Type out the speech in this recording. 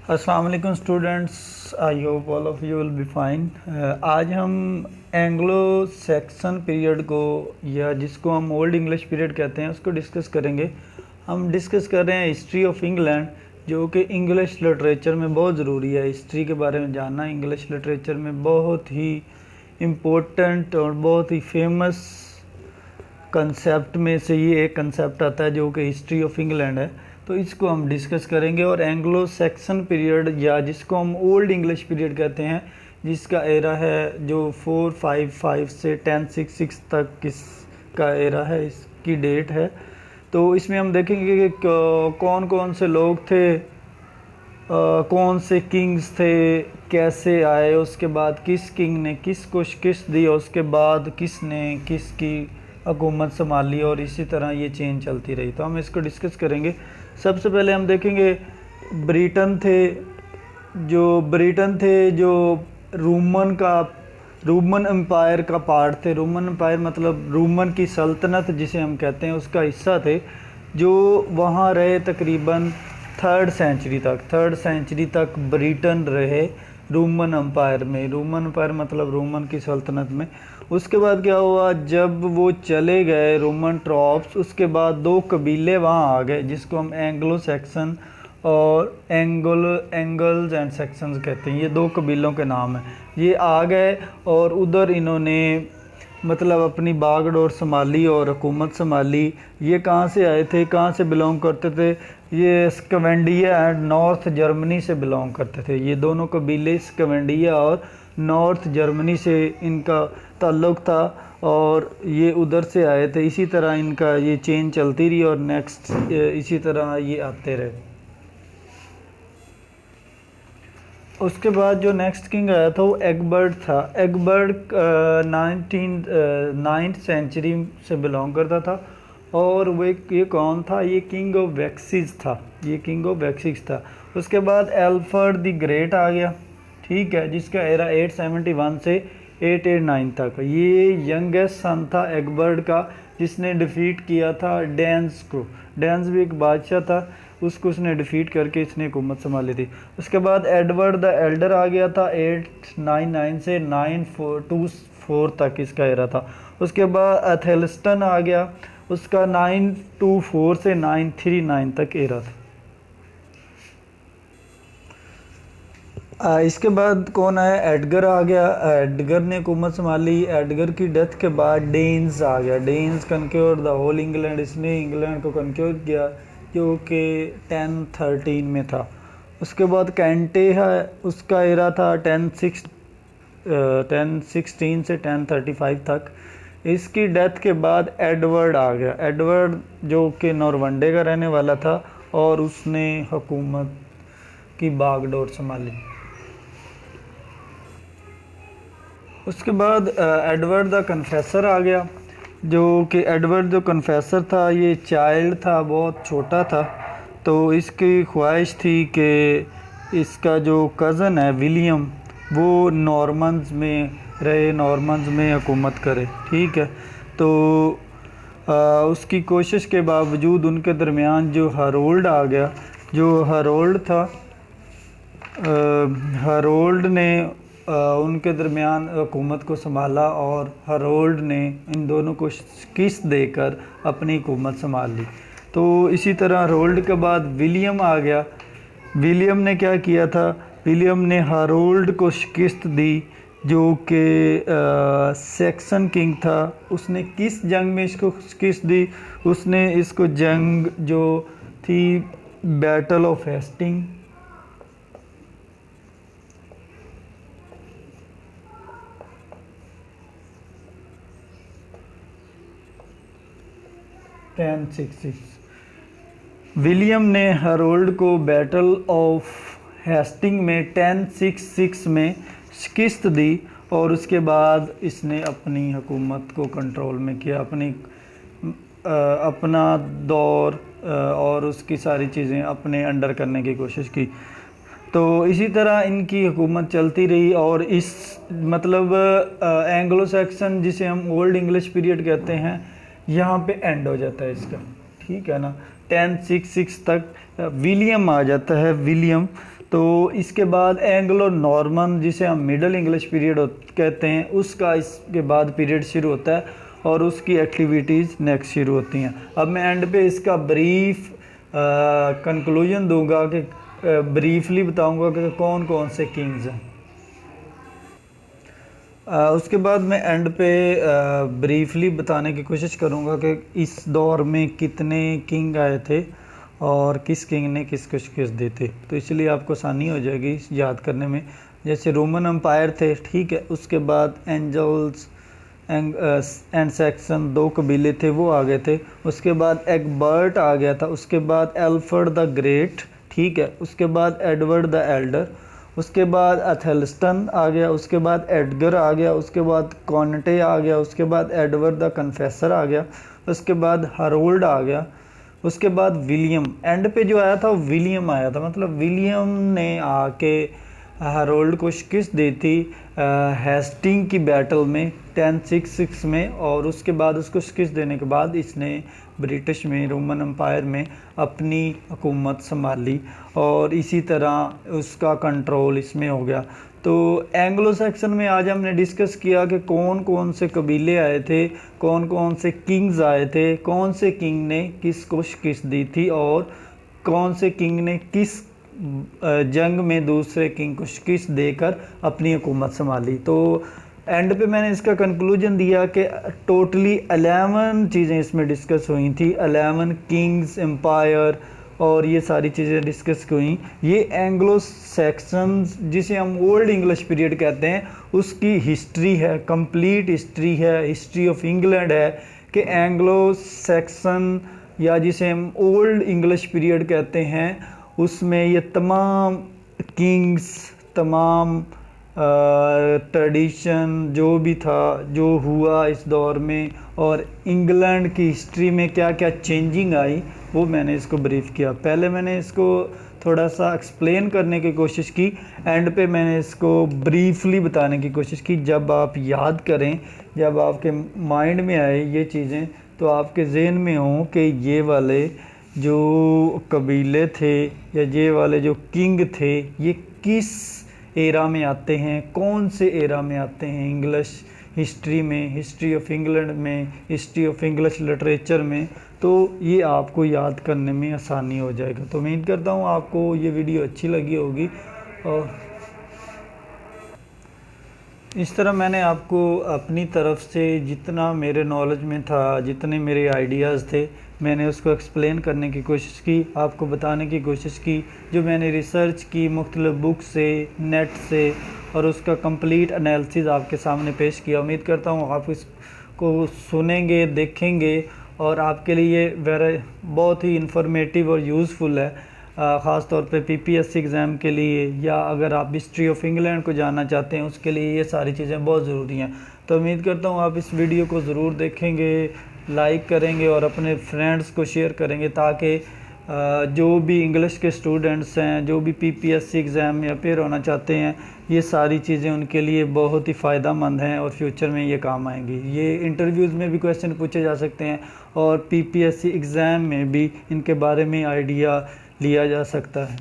अस्सलाम वालेकुम students, I hope all of you will be fine. आज हम एंग्लो सैक्सन पीरियड को या जिसको हम ओल्ड इंग्लिश पीरियड कहते हैं उसको डिस्कस करेंगे। हम डिस्कस कर रहे हैं हिस्ट्री ऑफ इंग्लैंड, जो कि इंग्लिश लिटरेचर में बहुत ज़रूरी है। हिस्ट्री के बारे में जानना इंग्लिश लिटरेचर में बहुत ही इम्पोर्टेंट और बहुत ही फेमस कंसेप्ट में से ये एक कंसेप्ट आता है जो कि हिस्ट्री ऑफ इंग्लैंड है। तो इसको हम डिस्कस करेंगे। और एंग्लो सैक्सन पीरियड या जिसको हम ओल्ड इंग्लिश पीरियड कहते हैं, जिसका एरा है जो 455 से 1066 तक किसका एरा है, इसकी डेट है। तो इसमें हम देखेंगे कि कौन कौन से लोग थे, कौन से किंग्स थे, कैसे आए, उसके बाद किस किंग ने किसको शिकस्त दी, उसके बाद किसने किसकी हुकूमत संभाली, और इसी तरह ये चेंज चलती रही। तो हम इसको डिस्कस करेंगे। सबसे पहले हम देखेंगे ब्रिटेन थे जो रोमन एम्पायर का पार्ट थे। रोमन एम्पायर मतलब रोमन की सल्तनत जिसे हम कहते हैं, उसका हिस्सा थे, जो वहाँ रहे तकरीबन थर्ड सेंचुरी तक ब्रिटेन रहे रोमन एम्पायर में। रोमन एम्पायर मतलब रोमन की सल्तनत में। उसके बाद क्या हुआ, जब वो चले गए रोमन ट्रॉप्स, उसके बाद दो कबीले वहाँ आ गए जिसको हम एंग्लो सैक्सन और एंगल्स एंड सैक्सन्स कहते हैं। ये दो कबीलों के नाम हैं। ये आ गए और उधर इन्होंने मतलब अपनी बागडोर संभाली और हुकूमत संभाली। ये कहाँ से आए थे, कहाँ से बिलोंग करते थे? ये स्कवेंडिया एंड नॉर्थ जर्मनी से बिलोंग करते थे। ये दोनों कबीले स्कवेंडिया और नॉर्थ जर्मनी से इनका ताल्लुक़ था और ये उधर से आए थे। इसी तरह इनका ये चेन चलती रही और नेक्स्ट इसी तरह ये आते रहे। उसके बाद जो नेक्स्ट किंग आया था वो एगबर्ट था। एगबर्ट 9th सेंचुरी से बिलोंग करता था और ये कौन था? ये किंग ऑफ वेक्सिस था। उसके बाद एल्फ्रेड द ग्रेट आ गया, ठीक है, जिसका एरा 871 से 889 तक। ये यंगेस्ट सन था एगबर्ट का, जिसने डिफ़ीट किया था डेंस को। डेंस भी एक बादशाह था, उसको उसने डिफ़ीट करके इसने हुकूमत संभाली थी। उसके बाद एडवर्ड द एल्डर आ गया था 899 से 924 तक इसका एरा था। उसके बाद एथेल्स्टन आ गया, उसका 924 से 939 तक एरा था। इसके बाद कौन आया? एडगर आ गया। एडगर ने हुकूमत संभाली। एडगर की डेथ के बाद डेन्स आ गया। डेन्स कनक्योर द होल इंग्लैंड, इसने इंग्लैंड को कनक्योर किया, जो कि 1013 में था। उसके बाद कैंटे है, उसका एरा था 1016 से 1035 तक। इसकी डेथ के बाद एडवर्ड आ गया। एडवर्ड जो कि नॉर्मंडे का रहने वाला था और उसने हुकूमत की बागडोर संभाली। उसके बाद एडवर्ड द कन्फेसर आ गया, जो कि एडवर्ड जो कन्फेसर था ये चाइल्ड था, बहुत छोटा था। तो इसकी ख्वाहिश थी कि इसका जो कज़न है विलियम, वो नॉर्मन्स में रहे, नॉर्मन्स में हुकूमत करे, ठीक है। तो उसकी कोशिश के बावजूद उनके दरमियान जो हरोल्ड आ गया, जो हरोल्ड था, हरोल्ड ने उनके दरमियान हुकूमत को संभाला और हरोल्ड ने इन दोनों को शिकस्त देकर अपनी हुकूमत संभाल ली। तो इसी तरह हरोल्ड के बाद विलियम आ गया। विलियम ने क्या किया था? विलियम ने हरोल्ड को शिकस्त दी, जो कि सैक्सन किंग था। उसने किस जंग में इसको शिकस्त दी? उसने इसको जंग जो थी बैटल ऑफ हेस्टिंग, विलियम ने हरोल्ड को बैटल ऑफ हेस्टिंग में 1066 में शिकस्त दी और उसके बाद इसने अपनी हुकूमत को कंट्रोल में किया, अपना दौर और उसकी सारी चीज़ें अपने अंडर करने की कोशिश की। तो इसी तरह इनकी हुकूमत चलती रही और इस मतलब एंग्लो सैक्सन जिसे हम ओल्ड इंग्लिश पीरियड कहते हैं, यहाँ पे एंड हो जाता है इसका, ठीक है ना। 1066 तक विलियम आ जाता है, विलियम। तो इसके बाद एंग्लो नॉर्मन जिसे हम मिडल इंग्लिश पीरियड कहते हैं, उसका इसके बाद पीरियड शुरू होता है और उसकी एक्टिविटीज़ नेक्स्ट शुरू होती हैं। अब मैं एंड पे इसका ब्रीफ कंक्लूजन दूंगा कि ब्रीफली बताऊंगा कि कौन कौन से किंग्स हैं। उसके बाद मैं एंड पे ब्रीफली बताने की कोशिश करूंगा कि इस दौर में कितने किंग आए थे और किस किंग ने किस कुछ किस दी थी, तो इसलिए आपको आसानी हो जाएगी याद करने में। जैसे रोमन एम्पायर थे, ठीक है, उसके बाद एंजल्स एंड सैक्सन 2 कबीले थे वो आ गए थे। उसके बाद एगबर्ट आ गया था, उसके बाद एल्फ्रेड द ग्रेट, ठीक है, उसके बाद एडवर्ड द एल्डर, उसके बाद एथेल्स्टन आ गया, उसके बाद एडगर आ गया, उसके बाद कॉन्टे आ गया, उसके बाद एडवर्ड द कन्फेसर आ गया, उसके बाद हरोल्ड आ गया, उसके बाद विलियम। एंड पे जो आया था वो विलियम आया था, मतलब विलियम ने आके हरोल्ड को शिकस्त दी थी हेस्टिंग की बैटल में 1066 में, और उसके बाद उसको शिकस्त देने के बाद इसने ब्रिटिश में, रोमन एम्पायर में अपनी हुकूमत संभाली और इसी तरह उसका कंट्रोल इसमें हो गया। तो एंग्लो सैक्सन में आज हमने डिस्कस किया कि कौन कौन से कबीले आए थे, कौन कौन से किंग्स आए थे, कौन से किंग ने किसको शिकस्त दी थी और कौन से किंग ने किस जंग में दूसरे किंग को शिकस्त देकर अपनी हुकूमत संभाली। तो एंड पे मैंने इसका कंक्लूजन दिया कि टोटली 11 चीज़ें इसमें डिस्कस हुई थी, 11 किंग्स, एम्पायर और ये सारी चीज़ें डिस्कस हुई। ये एंग्लो सैक्सन्स जिसे हम ओल्ड इंग्लिश पीरियड कहते हैं उसकी हिस्ट्री है, कंप्लीट हिस्ट्री है, हिस्ट्री ऑफ इंग्लैंड है कि एंग्लो सैक्सन या जिसे हम ओल्ड इंग्लिश पीरियड कहते हैं उसमें ये तमाम किंग्स, तमाम ट्रेडिशन जो भी था, जो हुआ इस दौर में और इंग्लैंड की हिस्ट्री में क्या क्या चेंजिंग आई, वो मैंने इसको ब्रीफ किया। पहले मैंने इसको थोड़ा सा एक्सप्लेन करने की कोशिश की, एंड पे मैंने इसको ब्रीफली बताने की कोशिश की। जब आप याद करें, जब आपके माइंड में आए ये चीज़ें, तो आपके जहन में हो कि ये वाले जो कबीले थे या ये वाले जो किंग थे ये किस एरा में आते हैं, कौन से एरा में आते हैं इंग्लिश हिस्ट्री में, हिस्ट्री ऑफ इंग्लैंड में, हिस्ट्री ऑफ इंग्लिश लिटरेचर में, तो ये आपको याद करने में आसानी हो जाएगा। तो उम्मीद करता हूँ आपको ये वीडियो अच्छी लगी होगी और इस तरह मैंने आपको अपनी तरफ से जितना मेरे नॉलेज में था, जितने मेरे आइडियाज़ थे, मैंने उसको एक्सप्लेन करने की कोशिश की, आपको बताने की कोशिश की। जो मैंने रिसर्च की मुख्तलिफ बुक से, नेट से, और उसका कंप्लीट एनालिसिस आपके सामने पेश किया। उम्मीद करता हूँ आप इसको सुनेंगे, देखेंगे और आपके लिए बहुत ही इंफॉर्मेटिव और यूज़फुल है, ख़ास तौर पे पीपीएससी एग्ज़ाम के लिए, या अगर आप हिस्ट्री ऑफ इंग्लैंड को जानना चाहते हैं उसके लिए ये सारी चीज़ें बहुत ज़रूरी हैं। तो उम्मीद करता हूँ आप इस वीडियो को ज़रूर देखेंगे, लाइक करेंगे और अपने फ्रेंड्स को शेयर करेंगे, ताकि जो भी इंग्लिश के स्टूडेंट्स हैं, जो भी पीपीएससी एग्ज़ाम में अपेयर होना चाहते हैं, ये सारी चीज़ें उनके लिए बहुत ही फ़ायदा मंद हैं और फ्यूचर में ये काम आएंगी। ये इंटरव्यूज़ में भी क्वेश्चन पूछे जा सकते हैं और पीपीएससी एग्ज़ाम में भी इनके बारे में आइडिया लिया जा सकता है।